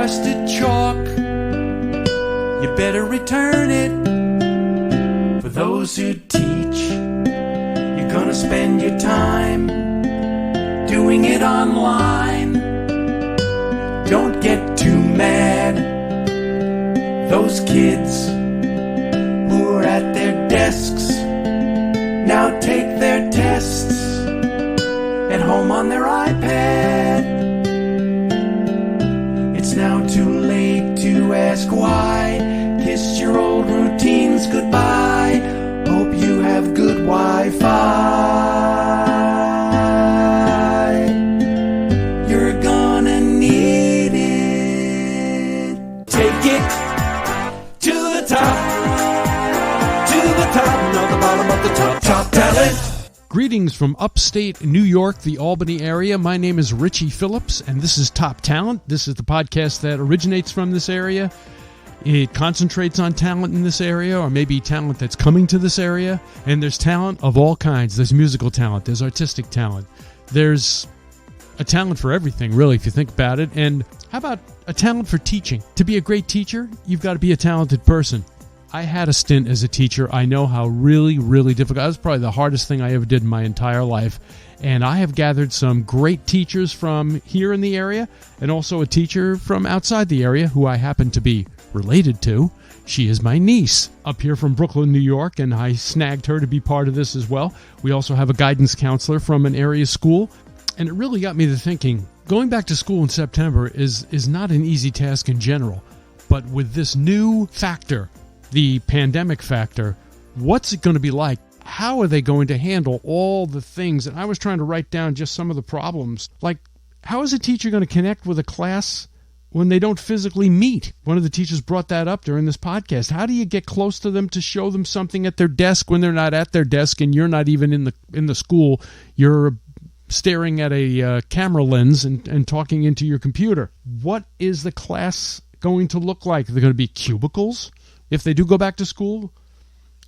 crusted chalk, you better return it. For those who teach, you're gonna spend your time doing it online. Don't get too mad. Those kids who are at their desks now take their tests at home on their iPad. It's now too late to ask why. Kiss your old routines goodbye. Hope you have good Wi-Fi. You're gonna need it. Take it to the top, not the bottom of the top. Top talent. Greetings from upstate New York, the Albany area. My name is Lexie Phillips, and this is Top Talent. This is the podcast that originates from this area. It concentrates on talent in this area, or maybe talent that's coming to this area. And there's talent of all kinds. There's musical talent. There's artistic talent. There's a talent for everything, really, if you think about it. And how about a talent for teaching? To be a great teacher, you've got to be a talented person. I had a stint as a teacher. I know how really, really difficult. That was probably the hardest thing I ever did in my entire life. And I have gathered some great teachers from here in the area and also a teacher from outside the area who I happen to be related to. She is my niece up here from Brooklyn, New York, and I snagged her to be part of this as well. We also have a guidance counselor from an area school. And it really got me to thinking, going back to school in September is not an easy task in general. But with this new factor, the pandemic factor, what's it going to be like? How are they going to handle all the things? And I was trying to write down just some of the problems. Like, how is a teacher going to connect with a class when they don't physically meet? One of the teachers brought that up during this podcast. How do you get close to them to show them something at their desk when they're not at their desk and you're not even in the school? You're staring at a camera lens and talking into your computer. What is the class going to look like? Are there going to be cubicles? If they do go back to school,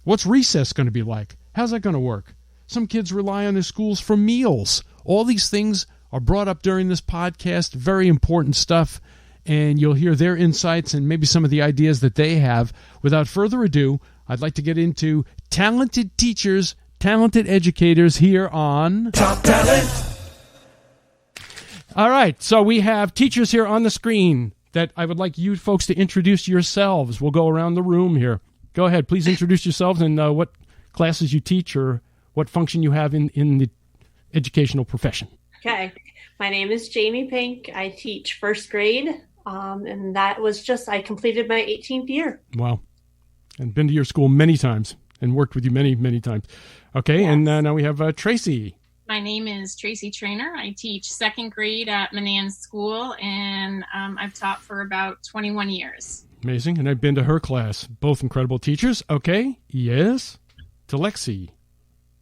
what's recess going to be like? How's that going to work? Some kids rely on their schools for meals. All these things are brought up during this podcast, very important stuff, and you'll hear their insights and maybe some of the ideas that they have. Without further ado, I'd like to get into talented teachers, talented educators here on Top Talent. All right, so we have teachers here on the screen that I would like you folks to introduce yourselves. We'll go around the room here. Go ahead, please introduce yourselves and what classes you teach or what function you have in the educational profession. Okay, my name is Jamie Pink. I teach first grade, and that was I completed my 18th year. Wow, and been to your school many times and worked with you many, many times. Okay, yes. And now we have Tracy. My name is Tracy Trainor. I teach second grade at Manan School, and I've taught for about 21 years. Amazing. And I've been to her class. Both incredible teachers. Okay. Yes. To Lexie.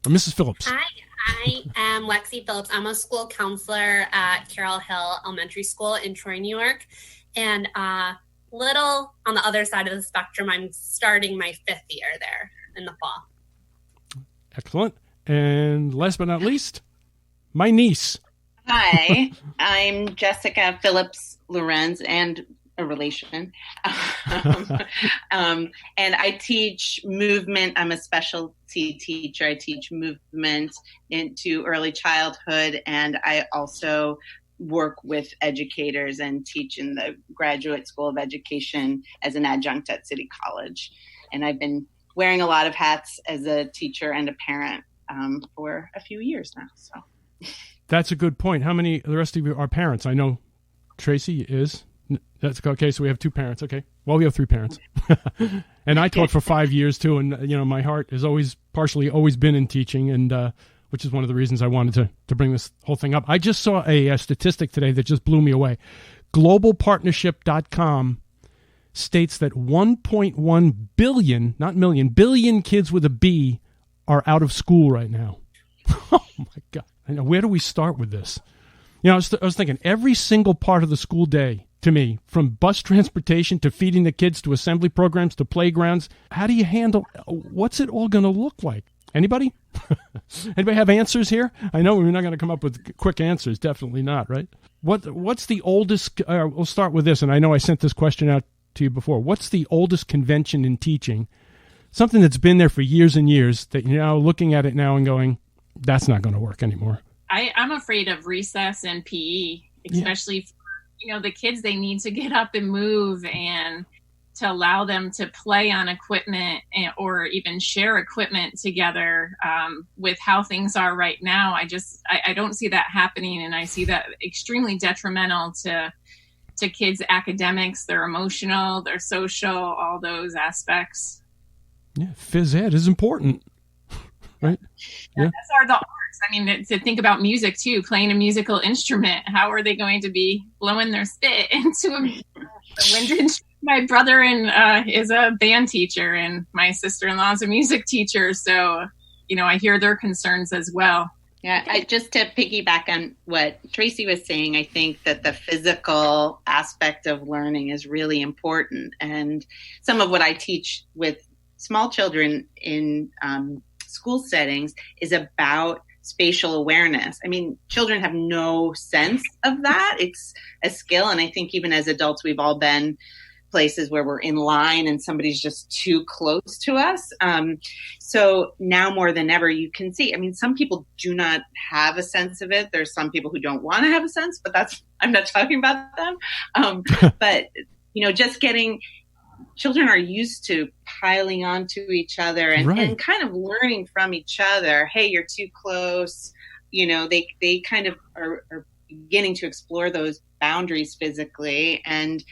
Or Mrs. Phillips. Hi, I am Lexie Phillips. I'm a school counselor at Carroll Hill Elementary School in Troy, New York. And little on the other side of the spectrum, I'm starting my 5th year there in the fall. Excellent. And last but not least, my niece. Hi, I'm Jessica Phillips Lorenz and a relation. And I teach movement. I'm a specialty teacher. I teach movement into early childhood, and I also work with educators and teach in the Graduate School of Education as an adjunct at City College. And I've been wearing a lot of hats as a teacher and a parent for a few years now. So that's a good point. How many the rest of you are parents? I know Tracy is. That's okay. So we have 2 parents. Okay. Well, we have 3 parents. And I taught for 5 years too. And my heart has always been in teaching, and which is one of the reasons I wanted to bring this whole thing up. I just saw a statistic today that just blew me away. Globalpartnership.com states that 1.1 billion, not million, billion kids with a B are out of school right now. Oh my God. I know. Where do we start with this? I was thinking every single part of the school day to me, from bus transportation to feeding the kids to assembly programs to playgrounds, how do you handle, what's it all going to look like? Anybody? Anybody have answers here? I know we're not going to come up with quick answers. Definitely not, right? What's the oldest? We'll start with this, and I know I sent this question out to you before. What's the oldest convention in teaching? Something that's been there for years and years that you're now looking at it now and going, that's not going to work anymore. I'm afraid of recess and PE, especially for, the kids. They need to get up and move, and to allow them to play on equipment or even share equipment together. With how things are right now, I don't see that happening, and I see that extremely detrimental to kids' academics, their emotional, their social, all those aspects. Yeah, phys ed is important, right? Yeah. As are the arts. I mean, to think about music too, playing a musical instrument. How are they going to be blowing their spit into a wind instrument? My brother is a band teacher, and my sister-in-law is a music teacher. So, I hear their concerns as well. Yeah, just to piggyback on what Tracy was saying, I think that the physical aspect of learning is really important. And some of what I teach with small children in school settings is about spatial awareness. I mean, children have no sense of that. It's a skill. And I think even as adults, we've all been places where we're in line and somebody's just too close to us. So now more than ever, you can see, I mean, some people do not have a sense of it. There's some people who don't want to have a sense, but I'm not talking about them. But, just children are used to piling onto each other and kind of learning from each other. Hey, you're too close. They kind of are beginning to explore those boundaries physically. And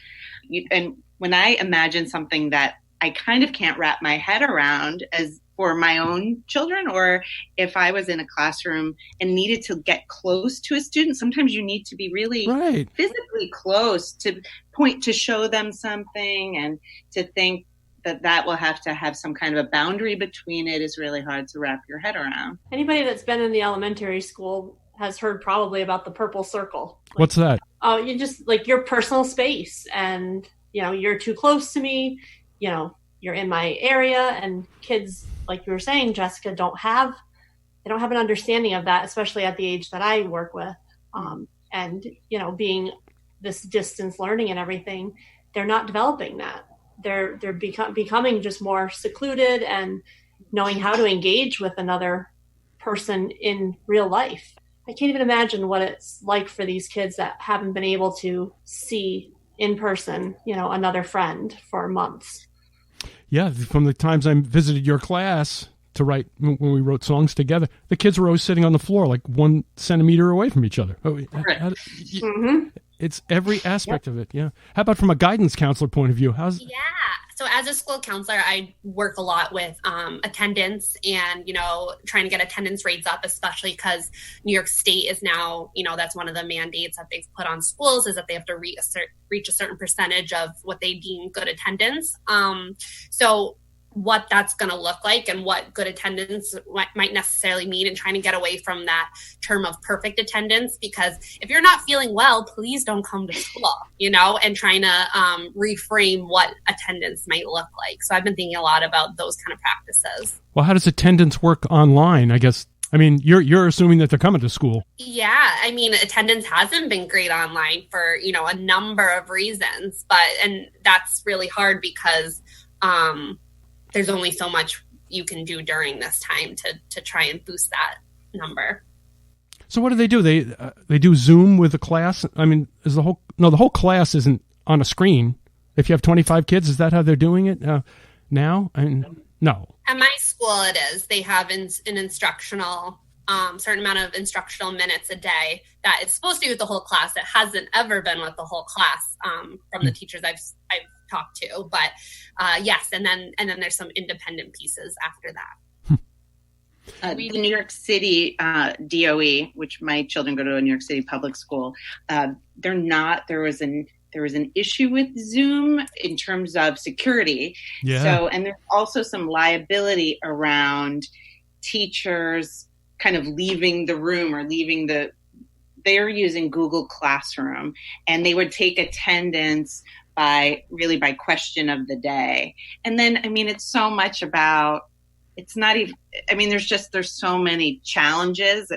when I imagine something that I kind of can't wrap my head around as for my own children, or if I was in a classroom and needed to get close to a student, sometimes you need to be really physically close to show them something, and to think that will have to have some kind of a boundary between it is really hard to wrap your head around. Anybody that's been in the elementary school has heard probably about the purple circle. What's that? Oh, you just your personal space, and you're too close to me, you're in my area, and kids, like you were saying, Jessica, they don't have an understanding of that, especially at the age that I work with. And being this distance learning and everything, they're not developing that. They're becoming just more secluded and knowing how to engage with another person in real life. I can't even imagine what it's like for these kids that haven't been able to see in person, another friend for months. Yeah, from the times I visited your class to write, when we wrote songs together, the kids were always sitting on the floor like 1 centimeter away from each other. It's every aspect of it, yeah. How about from a guidance counselor point of view? So as a school counselor, I work a lot with attendance and, trying to get attendance rates up, especially because New York State is now, that's one of the mandates that they've put on schools, is that they have to reach a certain percentage of what they deem good attendance. So what that's going to look like and what good attendance might necessarily mean, and trying to get away from that term of perfect attendance, because if you're not feeling well, please don't come to school, and trying to reframe what attendance might look like. So I've been thinking a lot about those kind of practices. Well, how does attendance work online? I guess, you're assuming that they're coming to school. Yeah. Attendance hasn't been great online for, a number of reasons, and that's really hard because, there's only so much you can do during this time to try and boost that number. So what do? They do Zoom with the class? Is the whole class isn't on a screen. If you have 25 kids, is that how they're doing it now? No. At my school, it is. They have an instructional, certain amount of instructional minutes a day that it's supposed to be with the whole class. It hasn't ever been with the whole class from the teachers I've talked to, but yes, and then there's some independent pieces after that. The New York City DOE, which my children go to a New York City public school, there was an issue with Zoom in terms of security. Yeah. So, and there's also some liability around teachers kind of leaving the room or they're using Google Classroom, and they would take attendance by question of the day. And then, it's so much about it's not even, I mean, there's so many challenges.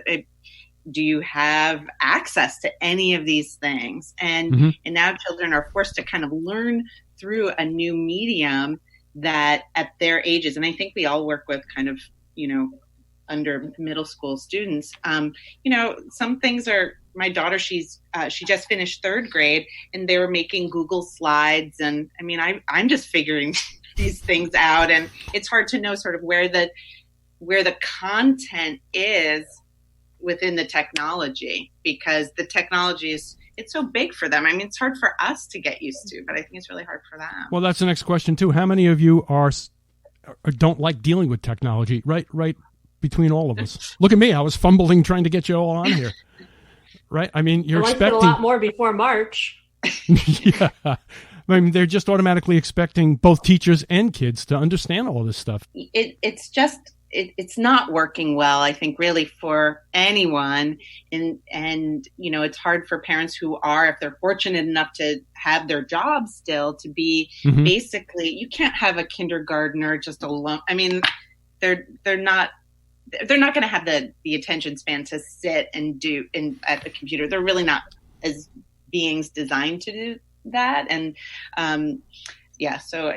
Do you have access to any of these things? And now children are forced to kind of learn through a new medium that at their ages, and I think we all work with kind of, under middle school students, some things are, my daughter, she just finished 3rd grade, and they were making Google slides. And I mean, I'm just figuring these things out, and it's hard to know sort of where the content is within the technology, because the technology it's so big for them. I mean, it's hard for us to get used to, but I think it's really hard for them. Well, that's the next question too. How many of you don't like dealing with technology? Right between all of us. Look at me. I was fumbling trying to get you all on here. Right? I mean, you're expecting a lot more before March. Yeah. I mean, they're just automatically expecting both teachers and kids to understand all this stuff. It's not working well, I think, really for anyone. And it's hard for parents who are, if they're fortunate enough to have their job still, to be basically, you can't have a kindergartner just alone. I mean, they're not going to have the attention span to sit and do at the computer. They're really not as beings designed to do that. And so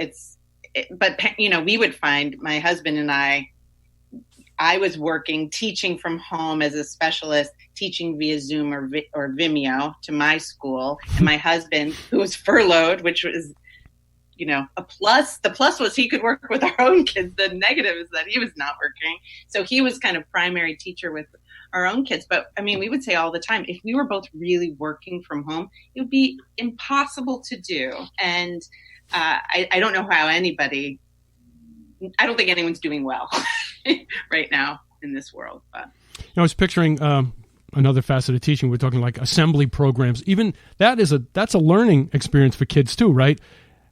but we would find, my husband and I was working, teaching from home as a specialist, teaching via Zoom or Vimeo to my school. And my husband, who was furloughed, which was, a plus. The plus was he could work with our own kids. The negative is that he was not working. So he was kind of primary teacher with our own kids. But I mean, we would say all the time, if we were both really working from home, it would be impossible to do. And I don't know how I don't think anyone's doing well right now in this world. But I was picturing another facet of teaching. We're talking like assembly programs. Even that's a learning experience for kids too, right?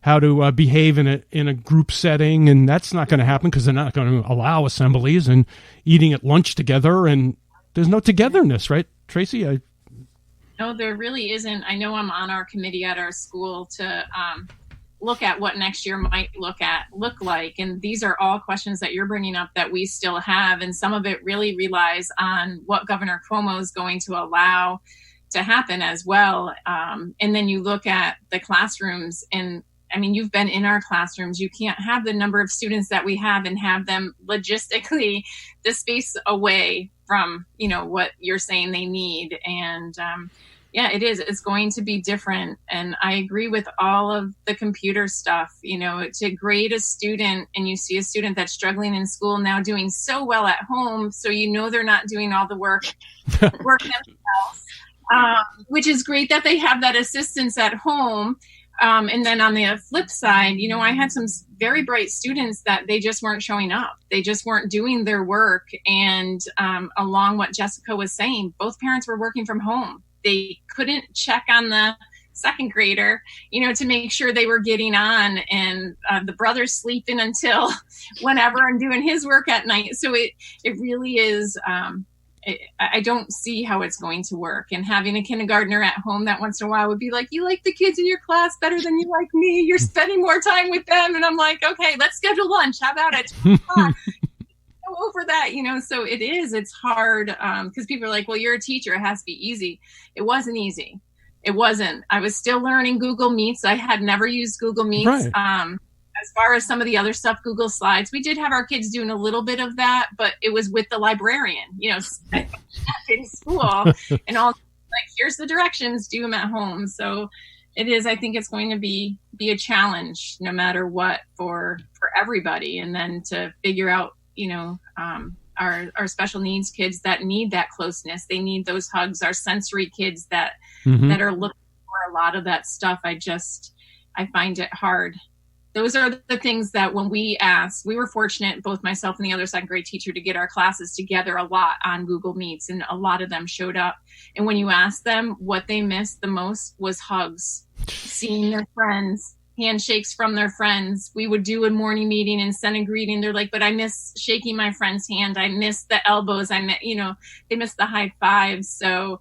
How to behave in a group setting, and that's not going to happen because they're not going to allow assemblies and eating at lunch together, and there's no togetherness, right, Tracy? No, there really isn't. I know I'm on our committee at our school to look at what next year might look like. And these are all questions that you're bringing up that we still have. And some of it really relies on what Governor Cuomo is going to allow to happen as well. And then you look at the classrooms, and I mean, you've been in our classrooms. You can't have the number of students that we have and have them logistically the space away from, what you're saying they need. And it is. It's going to be different. And I agree with all of the computer stuff. To grade a student, and you see a student that's struggling in school now doing so well at home, so they're not doing all the work themselves, which is great that they have that assistance at home. And then on the flip side, I had some very bright students that they just weren't showing up. They just weren't doing their work. And along what Jessica was saying, both parents were working from home. They couldn't check on the 2nd grader, to make sure they were getting on, and the brother's sleeping until whenever and doing his work at night. So it really is, I don't see how it's going to work. And having a kindergartner at home that once in a while would be like, you like the kids in your class better than you like me. You're spending more time with them. And I'm like, okay, let's schedule lunch. How about it? Go over that, so it's hard because people are like, well, you're a teacher. It has to be easy. It wasn't easy. It wasn't. I was still learning Google Meets. I had never used Google Meets. Right. As far as some of the other stuff, Google Slides, we did have our kids doing a little bit of that, but it was with the librarian, in school, and all like, here's the directions, do them at home. So it is, I think it's going to be a challenge no matter what for everybody. And then to figure out, our special needs kids that need that closeness, they need those hugs, our sensory kids that are looking for a lot of that stuff. I find it hard. Those are the things that when we asked, we were fortunate, both myself and the other 2nd grade teacher, to get our classes together a lot on Google Meets, and a lot of them showed up. And when you asked them what they missed the most was hugs, seeing their friends, handshakes from their friends. We would do a morning meeting and send a greeting. They're like, but I miss shaking my friend's hand. I miss the elbows. They miss the high fives. So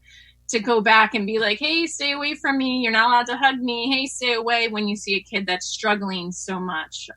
to go back and be like, hey, stay away from me. You're not allowed to hug me. Hey, stay away, when you see a kid that's struggling so much.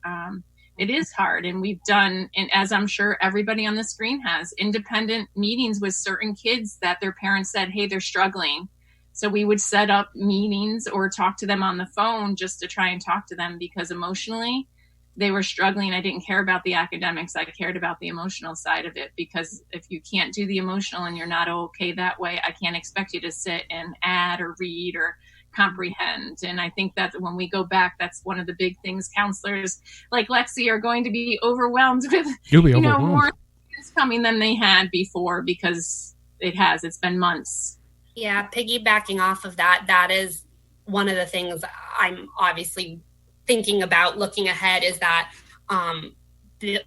It is hard. And we've done, and as I'm sure everybody on the screen has, independent meetings with certain kids that their parents said, hey, they're struggling. So we would set up meetings or talk to them on the phone just to try and talk to them, because emotionally they were struggling. I didn't care about the academics. I cared about the emotional side of it, because if you can't do the emotional and you're not okay that way, I can't expect you to sit and add or read or comprehend. And I think that when we go back, that's one of the big things counselors like Lexie are going to be overwhelmed with, more students coming than they had before, because it's been months. Yeah, piggybacking off of that, that is one of the things I'm obviously thinking about looking ahead, is that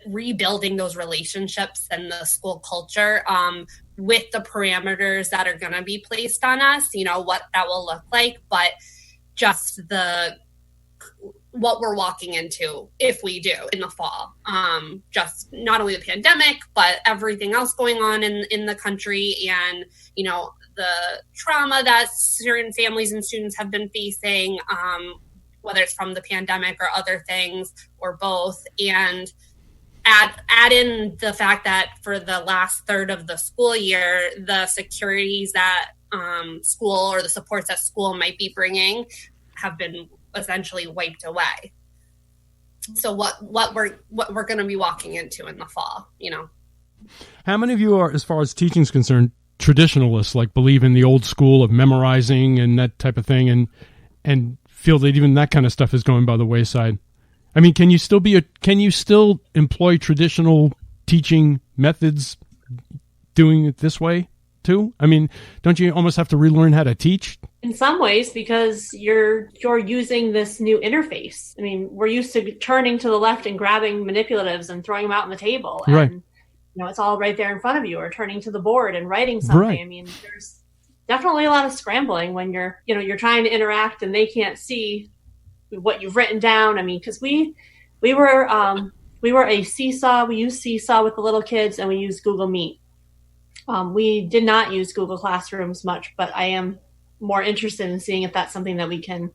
rebuilding those relationships and the school culture with the parameters that are going to be placed on us, what that will look like, but just what we're walking into if we do in the fall. Just not only the pandemic, but everything else going on in the country, and, the trauma that certain families and students have been facing, whether it's from the pandemic or other things or both. And add in the fact that for the last third of the school year, the securities that school or the supports that school might be bringing have been essentially wiped away. So what we're going to be walking into in the fall, How many of you are, as far as teaching is concerned, traditionalists, like believe in the old school of memorizing and that type of thing, and feel that even that kind of stuff is going by the wayside? I mean, can you still employ traditional teaching methods doing it this way too? I mean, don't you almost have to relearn how to teach? In some ways, because you're using this new interface. I mean, we're used to turning to the left and grabbing manipulatives and throwing them out on the table. And, right. It's all right there in front of you, or turning to the board and writing something. Right. I mean, there's definitely a lot of scrambling when you're trying to interact and they can't see what you've written down. I mean, because we were a Seesaw. We used Seesaw with the little kids, and we used Google Meet. We did not use Google Classrooms much, but I am more interested in seeing if that's something that we can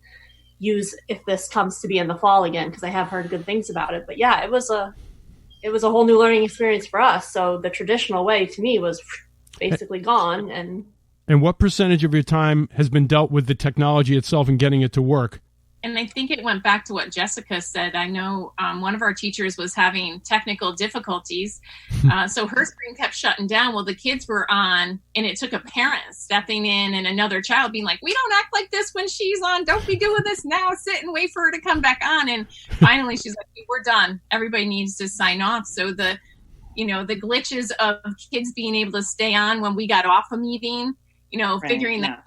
use if this comes to be in the fall again, because I have heard good things about it. But yeah, it was a whole new learning experience for us. So the traditional way to me was basically gone. And what percentage of your time has been dealt with the technology itself and getting it to work? And I think it went back to what Jessica said. I know one of our teachers was having technical difficulties. So her screen kept shutting down. Well, the kids were on, and it took a parent stepping in and another child being like, we don't act like this when she's on. Don't be doing this now. Sit and wait for her to come back on. And finally, she's like, we're done. Everybody needs to sign off. So the glitches of kids being able to stay on when we got off a meeting, right, figuring that out.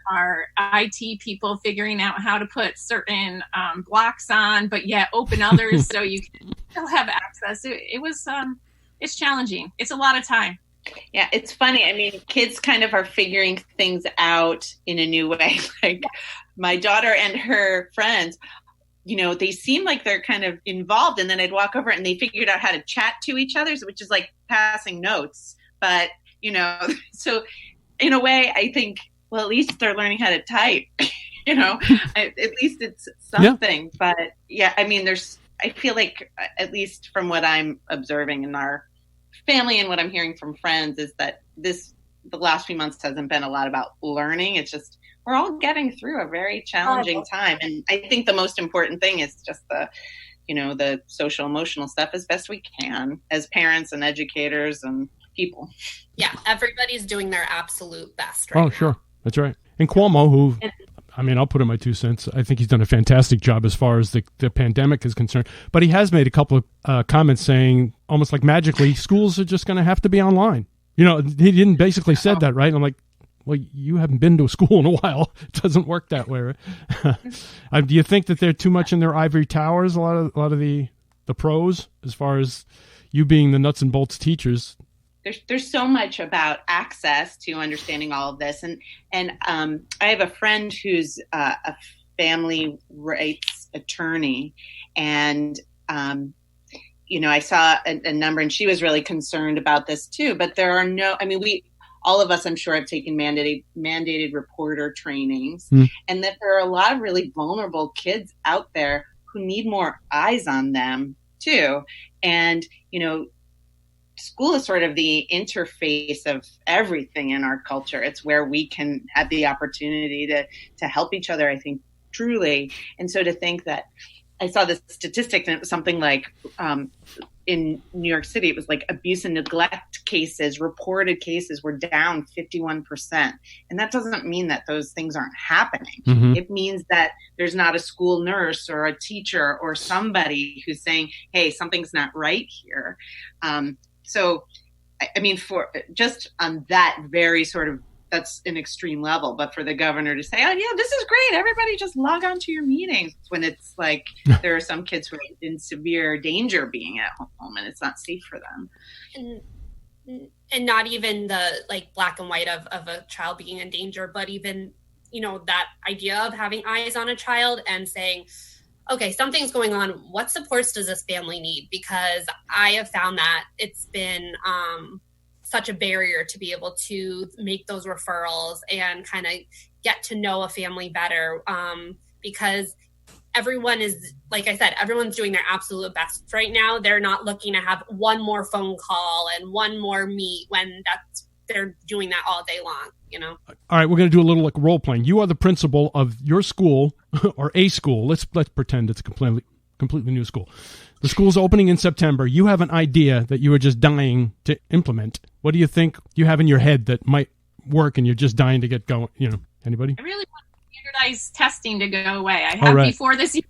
Our IT people figuring out how to put certain blocks on, but yet open others so you can still have access. It's challenging. It's a lot of time. Yeah, it's funny. I mean, kids kind of are figuring things out in a new way. Like my daughter and her friends, they seem like they're kind of involved, and then I'd walk over and they figured out how to chat to each other, which is like passing notes. But, so in a way, I think, well, at least they're learning how to type, at least it's something. Yeah. But yeah, I mean, I feel like, at least from what I'm observing in our family and what I'm hearing from friends, is that the last few months hasn't been a lot about learning. It's just, we're all getting through a very challenging time. And I think the most important thing is just the social emotional stuff as best we can as parents and educators and people. Yeah. Everybody's doing their absolute best right now. Oh, sure. That's right. And Cuomo, I'll put in my 2 cents. I think he's done a fantastic job as far as the pandemic is concerned. But he has made a couple of comments saying, almost like magically, schools are just going to have to be online. He didn't basically said that, right? And I'm like, well, you haven't been to a school in a while. It doesn't work that way, right? Do you think that they're too much in their ivory towers, a lot of the pros, as far as you being the nuts and bolts teachers? There's so much about access to understanding all of this. And I have a friend who's a family rights attorney. And, I saw a number, and she was really concerned about this too. But there are all of us, I'm sure, have taken mandated reporter trainings. And that there are a lot of really vulnerable kids out there who need more eyes on them too. And, school is sort of the interface of everything in our culture. It's where we can have the opportunity to help each other, I think, truly. And so to think that I saw this statistic, and it was something like in New York City, it was like abuse and neglect cases, reported cases were down 51%. And that doesn't mean that those things aren't happening. Mm-hmm. It means that there's not a school nurse or a teacher or somebody who's saying, hey, something's not right here. So, I mean, for just on that very sort of, that's an extreme level, but for the governor to say, oh yeah, this is great, everybody just log on to your meetings, when it's like there are some kids who are in severe danger being at home and it's not safe for them. And not even the like black and white of a child being in danger, but even, that idea of having eyes on a child and saying, okay, something's going on. What supports does this family need? Because I have found that it's been such a barrier to be able to make those referrals and kind of get to know a family better, because everyone is, like I said, everyone's doing their absolute best right now. They're not looking to have one more phone call and one more meet when they're doing that all day long, All right, we're going to do a little like role playing. You are the principal of your school or a school. Let's pretend it's a completely new school. The school's opening in September. You have an idea that you are just dying to implement. What do you think you have in your head that might work and you're just dying to get going? Anybody? I really want standardized testing to go away. I have before this year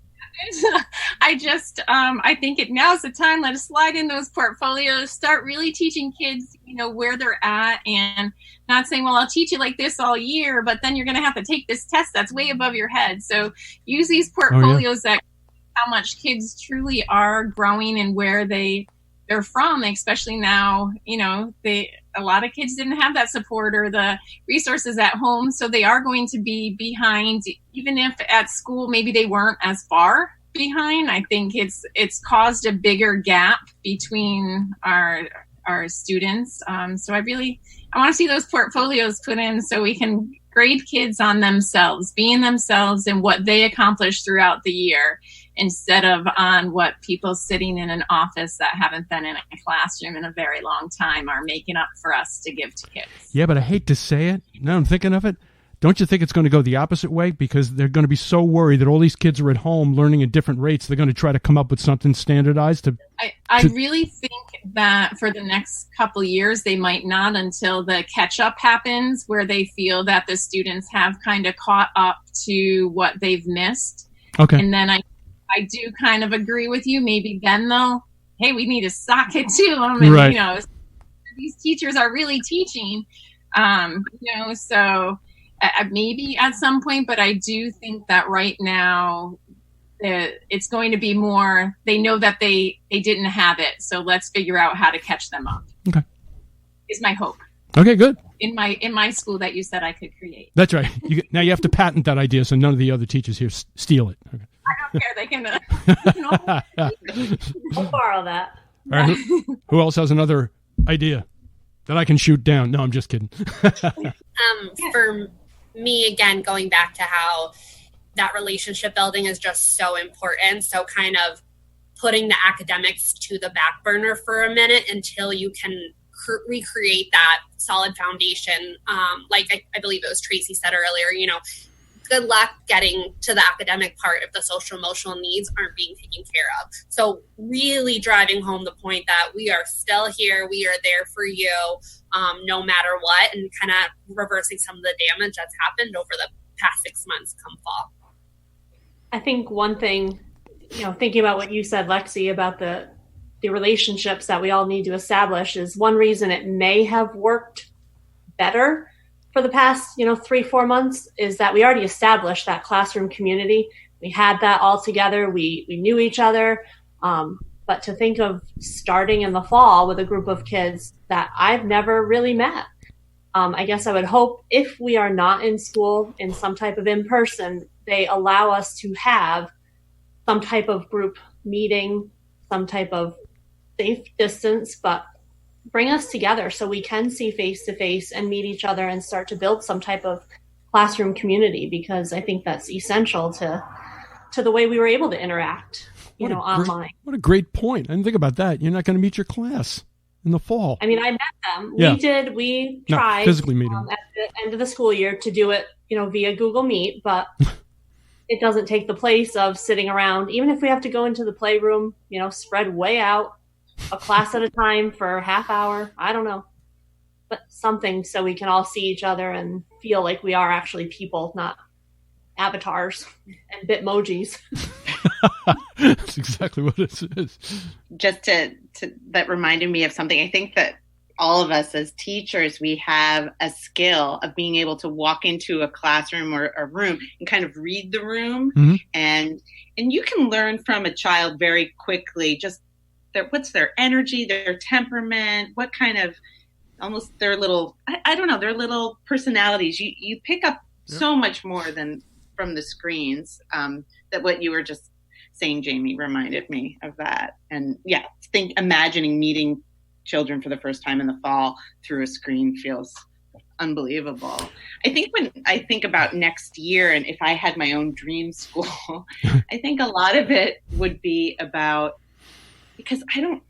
happens. I think now's the time. Let us slide in those portfolios, start really teaching kids, where they're at, and not saying, well, I'll teach you like this all year, but then you're going to have to take this test that's way above your head. So use these portfolios that how much kids truly are growing and where they're from, especially now, a lot of kids didn't have that support or the resources at home. So they are going to be behind, even if at school, maybe they weren't as far behind. I think it's caused a bigger gap between our students. So I want to see those portfolios put in so we can grade kids on themselves, being themselves and what they accomplish throughout the year, instead of on what people sitting in an office that haven't been in a classroom in a very long time are making up for us to give to kids. Yeah, but I hate to say it. Now I'm thinking of it. Don't you think it's going to go the opposite way? Because they're going to be so worried that all these kids are at home learning at different rates. They're going to try to come up with something standardized. I really think that for the next couple years, they might not, until the catch up happens where they feel that the students have kind of caught up to what they've missed. Okay. And then I do kind of agree with you. Maybe then we need to sock it to them. And, right. These teachers are really teaching, so maybe at some point, but I do think that right now it's going to be more, they know that they didn't have it. So let's figure out how to catch them up. Okay. Is my hope. Okay, good. In my school that you said I could create. That's right. Now you have to patent that idea so none of the other teachers here steal it. Okay. I don't care. They can I'll borrow that. All right. Who else has another idea that I can shoot down? No, I'm just kidding. For me, again, going back to how that relationship building is just so important. So kind of putting the academics to the back burner for a minute until you can recreate that solid foundation. Like I believe it was Tracy said earlier, good luck getting to the academic part if the social emotional needs aren't being taken care of. So really driving home the point that we are still here, we are there for you, no matter what, and kind of reversing some of the damage that's happened over the past 6 months come fall. I think one thing, thinking about what you said, Lexie, about the relationships that we all need to establish, is one reason it may have worked better for the past, 3-4 months, is that we already established that classroom community. We had that all together. We knew each other. But to think of starting in the fall with a group of kids that I've never really met, I guess I would hope if we are not in school in some type of in-person, they allow us to have some type of group meeting, some type of safe distance, but bring us together so we can see face to face and meet each other and start to build some type of classroom community, because I think that's essential to back to the way we were able to interact, online. What a great point. I didn't think about that. You're not going to meet your class in the fall. I mean, I met them. Yeah. We tried physically meet them. at the end of the school year to do it, via Google Meet, but it doesn't take the place of sitting around, even if we have to go into the playroom, spread way out, a class at a time for a half hour. I don't know. But something so we can all see each other and feel like we are actually people, not avatars and bitmojis. That's exactly what it is. Just that reminded me of something. I think that all of us as teachers, we have a skill of being able to walk into a classroom or a room and kind of read the room. Mm-hmm. And you can learn from a child very quickly, just what's their energy, their temperament, what kind of almost their little, I don't know, their little personalities. You pick up so much more than from the screens. That what you were just saying, Jamie, reminded me of that. And imagining meeting children for the first time in the fall through a screen feels unbelievable. I think when I think about next year and if I had my own dream school, I think a lot of it would be about, because I don't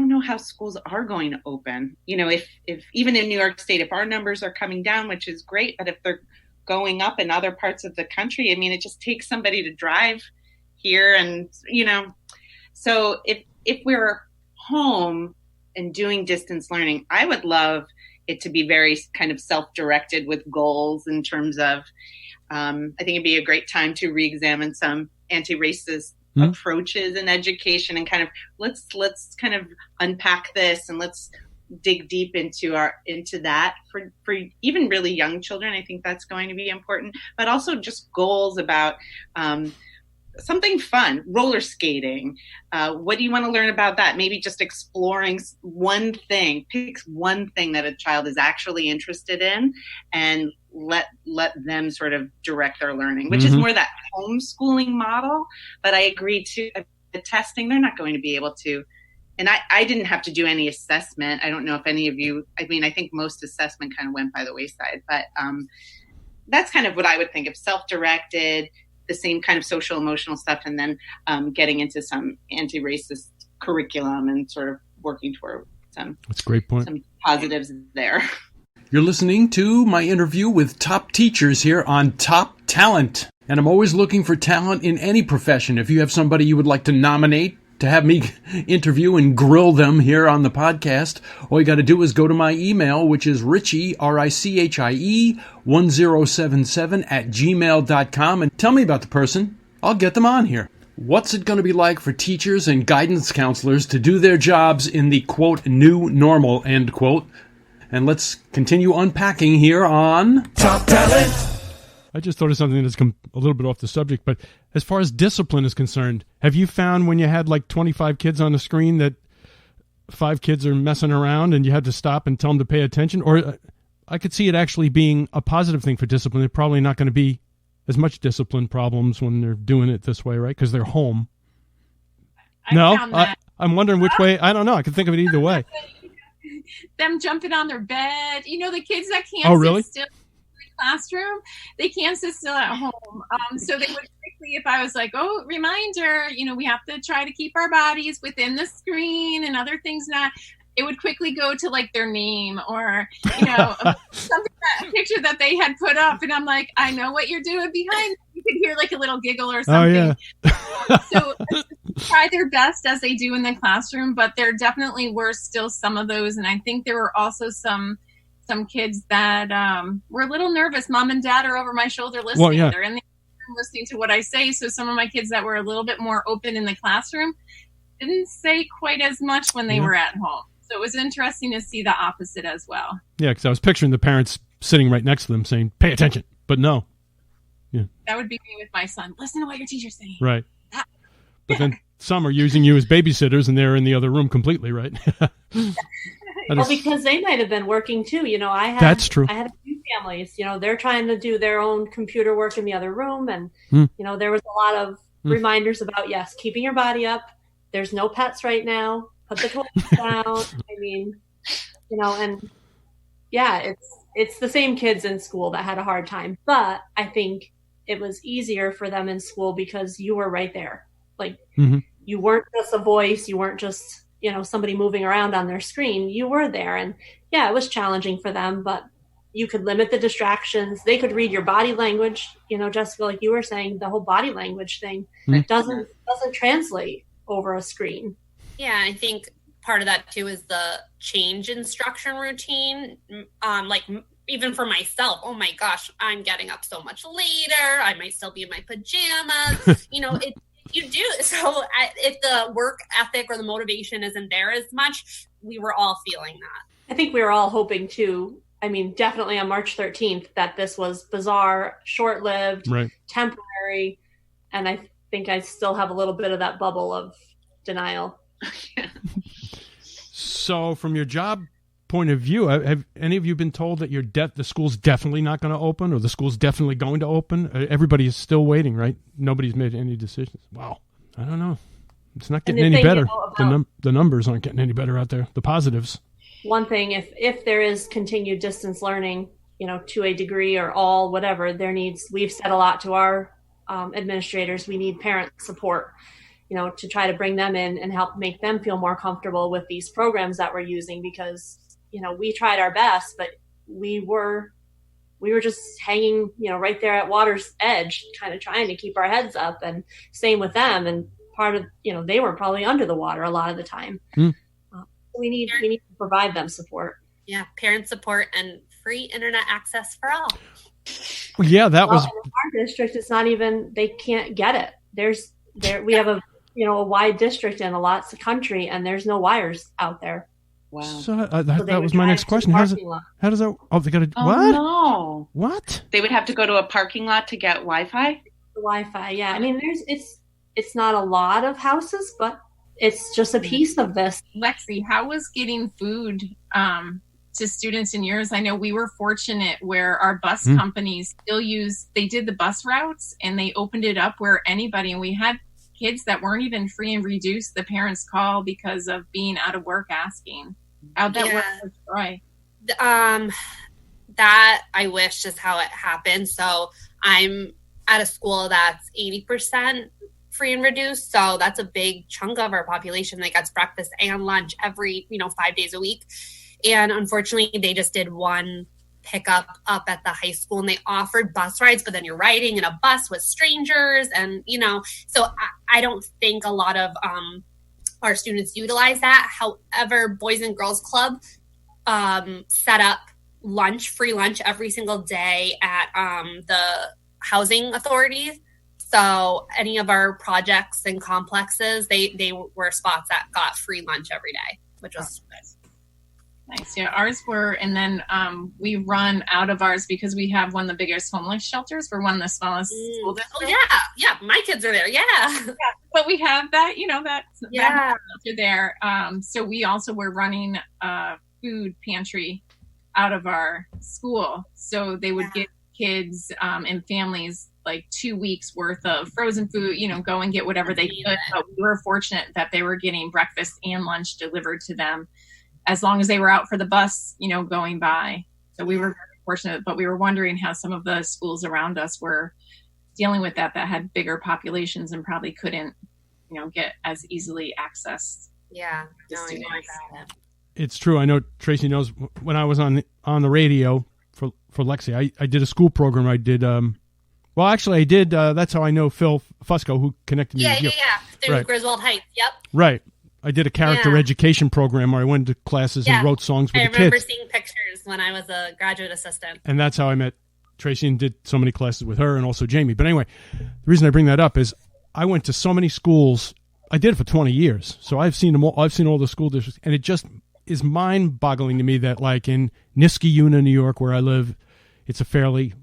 know how schools are going to open. If even in New York State, if our numbers are coming down, which is great, but if they're going up in other parts of the country, I mean, it just takes somebody to drive here. And, so if we're home and doing distance learning, I would love it to be very kind of self-directed with goals in terms of, I think it'd be a great time to re-examine some anti-racist approaches in education and kind of let's kind of unpack this and let's dig deep into that for even really young children. I think that's going to be important, but also just goals about something fun, roller skating. What do you want to learn about that? Maybe just exploring one thing, pick one thing that a child is actually interested in and let them sort of direct their learning, which is more that homeschooling model. But I agree to the testing, they're not going to be able to. And I didn't have to do any assessment. I don't know if any of you, I think most assessment kind of went by the wayside, but that's kind of what I would think of, self-directed, the same kind of social emotional stuff, and then getting into some anti-racist curriculum and sort of working toward that's a great point. Some positives there. You're listening to my interview with top teachers here on Top Talent. And I'm always looking for talent in any profession. If you have somebody you would like to nominate to have me interview and grill them here on the podcast, all you got to do is go to my email, which is Richie, RICHIE 1077 @gmail.com, and tell me about the person. I'll get them on here. What's it going to be like for teachers and guidance counselors to do their jobs in the, quote, new normal, end quote? And let's continue unpacking here on Top Talent. I just thought of something that's come a little bit off the subject, but as far as discipline is concerned, have you found when you had like 25 kids on the screen that 5 kids are messing around and you had to stop and tell them to pay attention? Or I could see it actually being a positive thing for discipline. They're probably not going to be as much discipline problems when they're doing it this way, right? Because they're home. I'm wondering which way. I don't know. I can think of it either way. Them jumping on their bed. The kids that can't sit still in the classroom, they can't sit still at home. So they would quickly, if I was like, oh, reminder, we have to try to keep our bodies within the screen and other things not. It would quickly go to like their name or, something, a picture that they had put up. And I'm like, I know what you're doing behind. You could hear like a little giggle or something. Oh, yeah. So try their best as they do in the classroom, but there definitely were still some of those. And I think there were also some kids that were a little nervous. Mom and dad are over my shoulder listening. Well, yeah. They're in the classroom listening to what I say. So some of my kids that were a little bit more open in the classroom didn't say quite as much when they were at home. So it was interesting to see the opposite as well. Yeah, because I was picturing the parents sitting right next to them saying, pay attention. But no. Yeah. That would be me with my son. Listen to what your teacher's saying. Right. But then some are using you as babysitters and they're in the other room completely, right? Well, because they might have been working too. That's true. I had a few families, they're trying to do their own computer work in the other room. And, there was a lot of reminders about, yes, keeping your body up. There's no pets right now. Put the toys down. And yeah, it's the same kids in school that had a hard time. But I think it was easier for them in school because you were right there. Like Mm-hmm. you weren't just a voice, you weren't just, somebody moving around on their screen. You were there. And yeah, it was challenging for them, but you could limit the distractions. They could read your body language. Jessica, like you were saying, the whole body language thing doesn't translate over a screen. Yeah, I think part of that too is the change instruction routine. Like even for myself, oh my gosh, I'm getting up so much later. I might still be in my pajamas. You do. So if the work ethic or the motivation isn't there as much, we were all feeling that. I think we were all hoping too. I mean, definitely on March 13th that this was bizarre, short-lived, right, temporary. And I think I still have a little bit of that bubble of denial. So from your job point of view, have any of you been told that the school's definitely not going to open, or the school's definitely going to open? Everybody is still waiting, right? Nobody's made any decisions. Wow. I don't know. It's not getting any better. The numbers aren't getting any better out there. The positives. One thing, if there is continued distance learning, to a degree or all, whatever, we've said a lot to our administrators, we need parent support, to try to bring them in and help make them feel more comfortable with these programs that we're using, because we tried our best, but we were just hanging, right there at water's edge, kind of trying to keep our heads up, and same with them. And part of, they were probably under the water a lot of the time. We need to provide them support. Yeah. Parent support and free internet access for all. Yeah. That was in our district. It's not even, they can't get it. We have a wide district in lots of country, and there's no wires out there. Wow. So that was my next question. How does that? Oh, they got to. What? No. What? They would have to go to a parking lot to get Wi-Fi. Wi-Fi. Yeah. I mean, it's not a lot of houses, but it's just a piece of this. Lexie, how was getting food to students in yours? I know we were fortunate where our bus companies still they did the bus routes, and they opened it up where anybody, and we had kids that weren't even free and reduced. The parents call because of being out of work asking. How'd that work for Troy? That I wish is how it happened. So I'm at a school that's 80% free and reduced. So that's a big chunk of our population that gets breakfast and lunch every, 5 days a week. And unfortunately, they just did one pickup up at the high school, and they offered bus rides, but then you're riding in a bus with strangers, and so I don't think a lot of our students utilize that. However, Boys and Girls Club set up free lunch every single day at the housing authority. So any of our projects and complexes, they were spots that got free lunch every day, which was nice. Nice. Yeah, ours were, and then we run out of ours because we have one of the biggest homeless shelters. We're one of the smallest school districts. Oh yeah, my kids are there. Yeah, but we have that, that shelter there. So we also were running a food pantry out of our school, so they would get kids and families like 2 weeks worth of frozen food. Go and get whatever they could. But we were fortunate that they were getting breakfast and lunch delivered to them, as long as they were out for the bus, going by. So we were very fortunate, but we were wondering how some of the schools around us were dealing with that had bigger populations and probably couldn't, get as easily access. Yeah. It's true. I know Tracy knows when I was on the radio for Lexie, I did a school program. I did, I did, that's how I know Phil Fusco, who connected me with you. Yeah. Through Griswold Heights. Yep. Right. I did a character education program where I went to classes and wrote songs with the kids. I remember seeing pictures when I was a graduate assistant. And that's how I met Tracy and did so many classes with her, and also Jamie. But anyway, the reason I bring that up is I went to so many schools. I did it for 20 years. So I've seen them all. I've seen all the school districts, and it just is mind-boggling to me that like in Niskayuna, New York, where I live, it's a fairly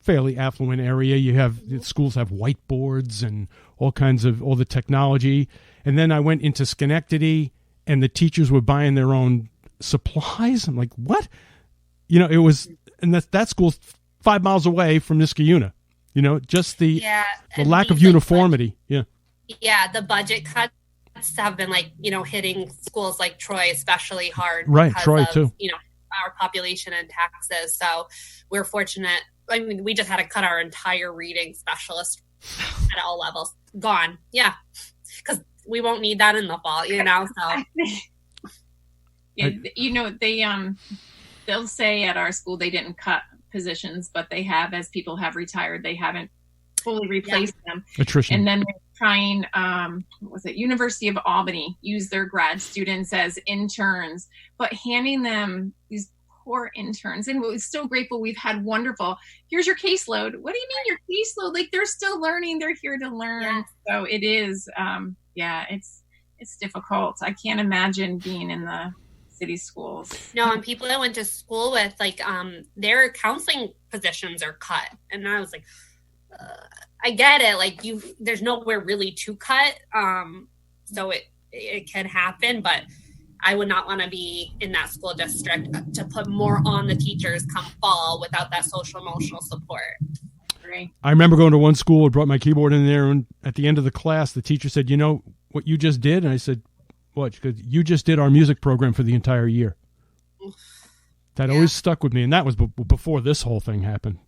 affluent area. Schools have whiteboards and all the technology. And then I went into Schenectady, and the teachers were buying their own supplies. I'm like, what? It was, and that school's 5 miles away from Niskayuna. Just the lack of uniformity. Yeah, the budget cuts have been hitting schools like Troy especially hard. Right, Troy too. our population in Texas. So we're fortunate. I mean, we just had to cut our entire reading specialist at all levels. Gone. Yeah. Because we won't need that in the fall, so. They'll say at our school they didn't cut positions, but they have, as people have retired, they haven't fully replaced them. Attrition. Mm-hmm. And then they're trying, University of Albany, use their grad students as interns, but handing them these poor interns. And we're so grateful. We've had wonderful, here's your caseload. What do you mean your caseload? Like, they're still learning. They're here to learn. Yeah. So it is, it's difficult. I can't imagine being in the city schools. No, and people that went to school with, their counseling positions are cut. And I was like, I get it. Like, there's nowhere really to cut. So it can happen, but I would not want to be in that school district to put more on the teachers come fall without that social emotional support. Right. I remember going to one school, I brought my keyboard in there, and at the end of the class, the teacher said, "You know what you just did?" And I said, "What?" Because you just did our music program for the entire year. That always stuck with me, and that was before this whole thing happened.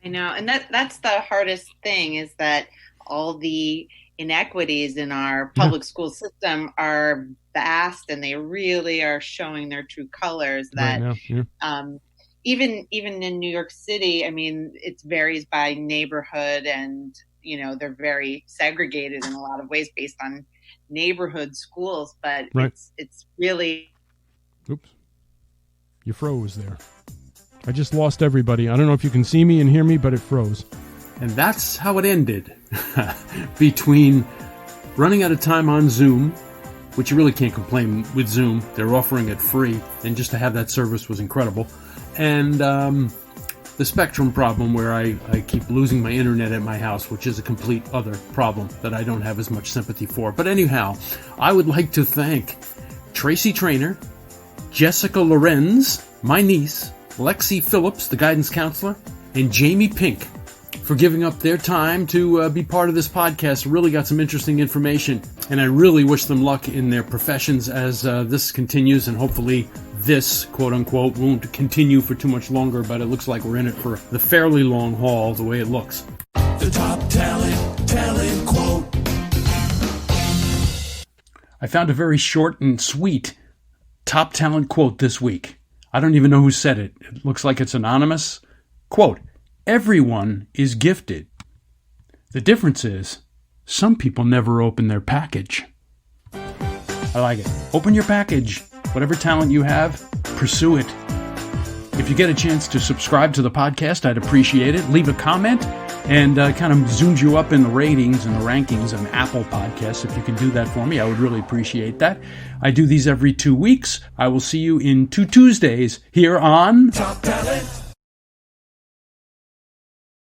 I know, and that's the hardest thing, is that all the inequities in our public school system are vast, and they really are showing their true colors. That right now, even in New York City, I mean, it varies by neighborhood, and they're very segregated in a lot of ways based on neighborhood schools. But it's really. Oops, you froze there. I just lost everybody. I don't know if you can see me and hear me, but it froze. And that's how it ended. Between running out of time on Zoom, which you really can't complain with Zoom. They're offering it free, and just to have that service was incredible. And the Spectrum problem, where I keep losing my internet at my house, which is a complete other problem that I don't have as much sympathy for. But anyhow, I would like to thank Tracy Trainor, Jessica Lorenz, my niece, Lexie Phillips, the guidance counselor, and Jamie Pink for giving up their time to be part of this podcast. Really got some interesting information, and I really wish them luck in their professions as this continues, and hopefully this, quote-unquote, won't continue for too much longer, but it looks like we're in it for the fairly long haul, the way it looks. The top talent quote. I found a very short and sweet top talent quote this week. I don't even know who said it. It looks like it's anonymous. Quote, "Everyone is gifted. The difference is some people never open their package." I like it. Open your package. Whatever talent you have, pursue it. If you get a chance to subscribe to the podcast, I'd appreciate it. Leave a comment, and kind of zooms you up in the ratings and the rankings on Apple Podcasts. If you can do that for me, I would really appreciate that. I do these every 2 weeks. I will see you in 2 Tuesdays here on Top Talent.